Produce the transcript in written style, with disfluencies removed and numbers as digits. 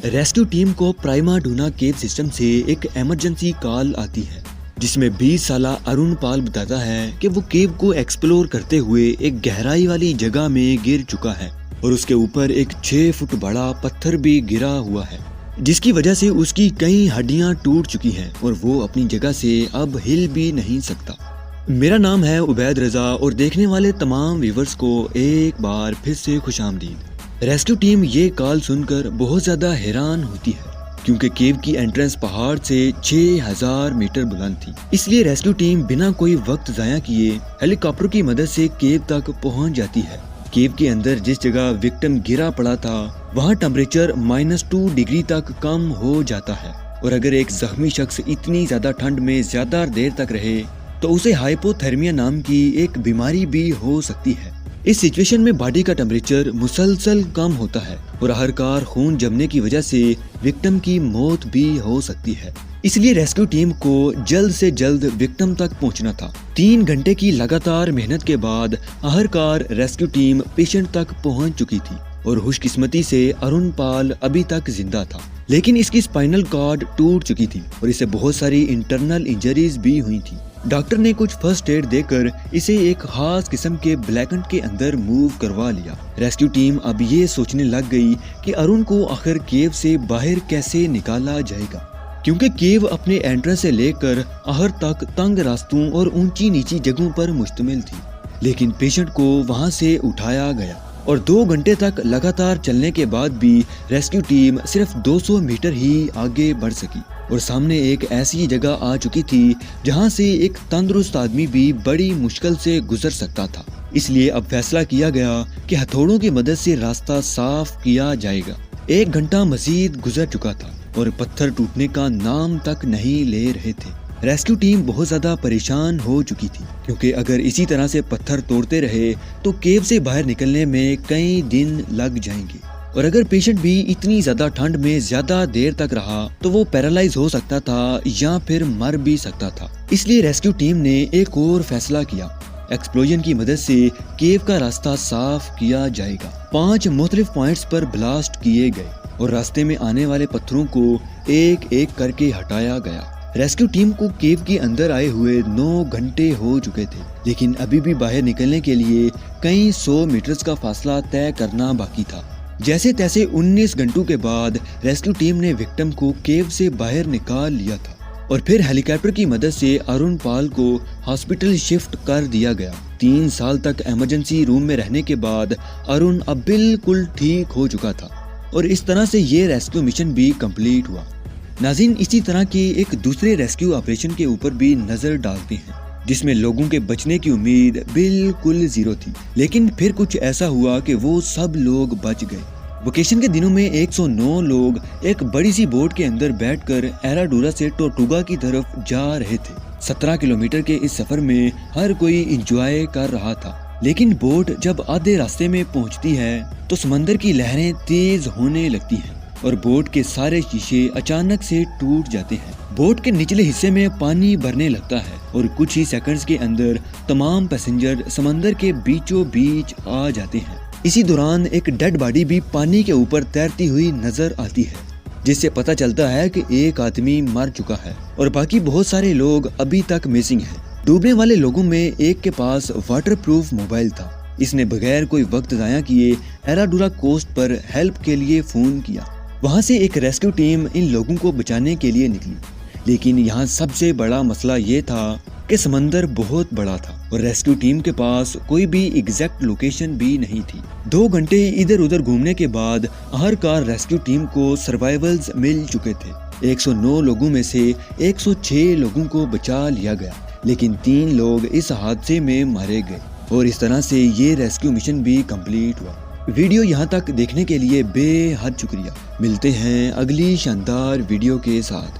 Rescue team को प्राइमाडूना केव system से एक इमरजेंसी कॉल आती है जिसमें 20 साला अरुण पाल बताता है कि वो केव को एक्सप्लोर करते हुए एक गहराई वाली जगह में गिर चुका है और उसके ऊपर एक 6 फुट बड़ा पत्थर भी गिरा हुआ है जिसकी वजह से उसकी कई हड्डियां टूट चुकी हैं और वो अपनी जगह से अब हिल भी नहीं सकता। मेरा नाम है उबैद रजा और देखने वाले तमाम व्यूवर्स को एक बार फिर से खुशामदीद। रेस्क्यू टीम ये कॉल सुनकर बहुत ज्यादा हैरान होती है क्योंकि केव की एंट्रेंस पहाड़ से 6000 मीटर बुलंद थी। इसलिए रेस्क्यू टीम बिना कोई वक्त जाया किए हेलीकॉप्टर की मदद से केव तक पहुंच जाती है। केव के अंदर जिस जगह विक्टिम गिरा पड़ा था वहाँ टेम्परेचर -2 डिग्री तक कम हो जाता है और अगर एक जख्मी शख्स इतनी ज्यादा ठंड में ज्यादा देर तक रहे तो उसे हाइपोथर्मिया नाम की एक बीमारी भी हो सकती है। इस सिचुएशन में बॉडी का टेम्परेचर मुसलसल कम होता है और आखिरकार खून जमने की वजह से विक्टिम की मौत भी हो सकती है। इसलिए रेस्क्यू टीम को जल्द से जल्द विक्टिम तक पहुंचना था। 3 घंटे की लगातार मेहनत के बाद आखिरकार रेस्क्यू टीम पेशेंट तक पहुंच चुकी थी और खुशकिस्मती से अरुण पाल अभी तक जिंदा था, लेकिन इसकी स्पाइनल कॉर्ड टूट चुकी थी और इसे बहुत सारी इंटरनल इंजरीज भी हुई थी। डॉक्टर ने कुछ फर्स्ट एड देकर इसे एक खास किस्म के ब्लैकेट के अंदर मूव करवा लिया। रेस्क्यू टीम अब ये सोचने लग गई कि अरुण को आखिर केव से बाहर कैसे निकाला जाएगा, क्योंकि केव अपने एंट्रेंस से लेकर आखिर तक तंग रास्तों और ऊंची नीची जगहों पर मुश्तमिल थी। लेकिन पेशेंट को वहां से उठाया गया और 2 घंटे तक लगातार चलने के बाद भी रेस्क्यू टीम सिर्फ 200 मीटर ही आगे बढ़ सकी और सामने एक ऐसी जगह आ चुकी थी जहां से एक तंदुरुस्त आदमी भी बड़ी मुश्किल से गुजर सकता था। इसलिए अब फैसला किया गया कि हथौड़ों की मदद से रास्ता साफ किया जाएगा। 1 घंटा मजीद गुजर चुका था और पत्थर टूटने का नाम तक नहीं ले रहे थे। रेस्क्यू टीम बहुत ज्यादा परेशान हो चुकी थी क्योंकि अगर इसी तरह से पत्थर तोड़ते रहे तो केव से बाहर निकलने में कई दिन लग जाएंगे और अगर पेशेंट भी इतनी ज्यादा ठंड में ज्यादा देर तक रहा तो वो पैरालाइज हो सकता था या फिर मर भी सकता था। इसलिए रेस्क्यू टीम ने एक और फैसला किया, एक्सप्लोजन की मदद से केव का रास्ता साफ किया जाएगा। 5 मुख्तलिफ पॉइंट्स पर ब्लास्ट किए गए और रास्ते में आने वाले पत्थरों को एक एक करके हटाया गया। रेस्क्यू टीम को केव के अंदर आए हुए 9 घंटे हो चुके थे, लेकिन अभी भी बाहर निकलने के लिए कई 100 मीटर्स का फासला तय करना बाकी था। जैसे तैसे 19 घंटों के बाद रेस्क्यू टीम ने विक्टिम को केव से बाहर निकाल लिया था और फिर हेलीकॉप्टर की मदद से अरुण पाल को हॉस्पिटल शिफ्ट कर दिया गया। 3 साल तक इमरजेंसी रूम में रहने के बाद अरुण अब बिल्कुल ठीक हो चुका था और इस तरह से ये रेस्क्यू मिशन भी कंप्लीट हुआ। नाज़रीन, इसी तरह के एक दूसरे रेस्क्यू ऑपरेशन के ऊपर भी नजर डालते हैं जिसमें लोगों के बचने की उम्मीद बिल्कुल जीरो थी, लेकिन फिर कुछ ऐसा हुआ कि वो सब लोग बच गए। वेकेशन के दिनों में 109 लोग एक बड़ी सी बोट के अंदर बैठकर एराडूरा से टोर्टुगा की तरफ जा रहे थे। 17 किलोमीटर के इस सफर में हर कोई एंजॉय कर रहा था, लेकिन बोट जब आधे रास्ते में पहुंचती है तो समंदर की लहरें तेज होने लगती हैं और बोट के सारे शीशे अचानक से टूट जाते हैं। बोट के निचले हिस्से में पानी भरने लगता है और कुछ ही सेकंड्स के अंदर तमाम पैसेंजर समंदर के बीचों बीच आ जाते हैं। इसी दौरान एक डेड बॉडी भी पानी के ऊपर तैरती हुई नजर आती है, जिससे पता चलता है कि एक आदमी मर चुका है और बाकी बहुत सारे लोग अभी तक मिसिंग हैं। डूबने वाले लोगों में एक के पास वाटरप्रूफ मोबाइल था। इसने बगैर कोई वक्त जाया किए एराडूरा कोस्ट पर हेल्प के लिए फोन किया। वहाँ से एक रेस्क्यू टीम इन लोगों को बचाने के लिए निकली, लेकिन यहाँ सबसे बड़ा मसला ये था कि समंदर बहुत बड़ा था और रेस्क्यू टीम के पास कोई भी एग्जैक्ट लोकेशन भी नहीं थी। 2 घंटे इधर उधर घूमने के बाद आखिरकार रेस्क्यू टीम को सर्वाइवल्स मिल चुके थे। 109 लोगों में से 106 लोगों को बचा लिया गया, लेकिन 3 लोग इस हादसे में मारे गए और इस तरह से ये रेस्क्यू मिशन भी कंप्लीट हुआ। वीडियो यहाँ तक देखने के लिए बेहद शुक्रिया। मिलते हैं अगली शानदार वीडियो के साथ।